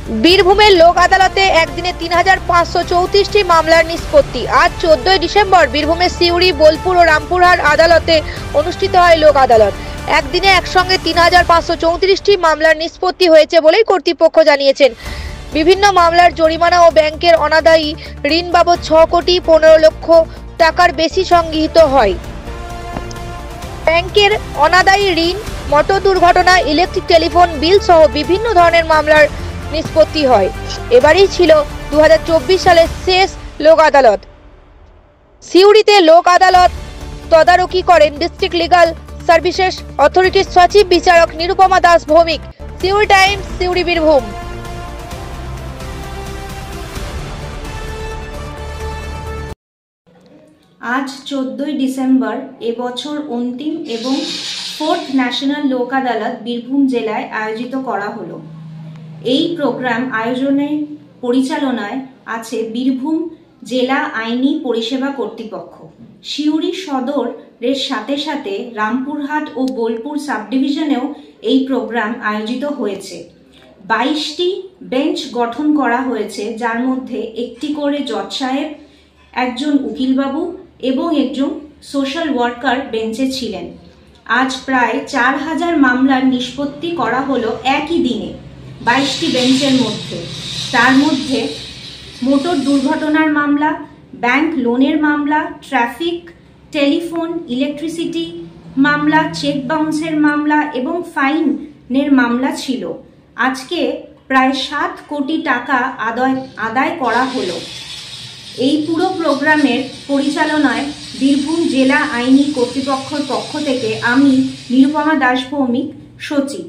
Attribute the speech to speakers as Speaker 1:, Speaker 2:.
Speaker 1: বীরভূমের লোক আদালতে একদিনে ৩,৫৩৪টি মামলার নিষ্পত্তি। আজ ১৪ই ডিসেম্বর বীরভূমের সিউড়ি, বোলপুর ও রামপুরহাট আদালতে অনুষ্ঠিত হয় লোক আদালত। একদিনে একসঙ্গে ৩,৫৩৪টি মামলার নিষ্পত্তি হয়েছে বলেই কর্তৃপক্ষ জানিয়েছেন। বিভিন্ন মামলার জরিমানা ও ব্যাংকের অনাদায়ী ঋণ বাবদ ৬ কোটি ১৫ লক্ষ টাকার বেশি সংগৃহীত হয়। ব্যাংকের অনাদায়ী ঋণ, মোটর দুর্ঘটনা, ইলেকট্রিক টেলিফোন বিল সহ বিভিন্ন ধরনের মামলার নিষ্পত্তি হয়। এবারই ছিল 2024 সালের শেষ লোক আদালত। সিউড়িতে লোক আদালত তদারকি করেন ডিস্ট্রিক্ট লিগাল সার্ভিসেস অথরিটির সচিব বিচারক নিরুপমা দাস ভৌমিক। সিউড়ি টাইমস, সিউড়ি, বীরভূম।
Speaker 2: আজ 14ই ডিসেম্বর এবছর অন্তিম এবং 4th ন্যাশনাল লোক আদালত বীরভূম জেলায় আয়োজিত করা হলো। এই প্রোগ্রাম আয়োজনে পরিচালনায় আছে বীরভূম জেলা আইনি পরিষেবা কর্তৃপক্ষ। সিউড়ি সদরের সাথে সাথে রামপুরহাট ও বোলপুর সাবডিভিশনেও এই প্রোগ্রাম আয়োজিত হয়েছে। 22টি বেঞ্চ গঠন করা হয়েছে, যার মধ্যে একটি করে জজ সাহেব, একজন উকিলবাবু এবং একজন সোশ্যাল ওয়ার্কার বেঞ্চে ছিলেন। আজ প্রায় 4000 মামলার নিষ্পত্তি করা হলো একই দিনে 22টি বেঞ্চের মধ্যে। তার মধ্যে মোটর দুর্ঘটনার মামলা, ব্যাংক লোনের মামলা, ট্রাফিক, টেলিফোন, ইলেকট্রিসিটি মামলা, চেক বাউন্সের মামলা এবং ফাইনের মামলা ছিল। আজকে প্রায় 7 কোটি টাকা আদায় করা হলো। এই পুরো প্রোগ্রামের পরিচালনায় বীরভূম জেলা আইনি কর্তৃপক্ষের পক্ষ থেকে আমি নিরুপমা দাস ভৌমিক, সচিব।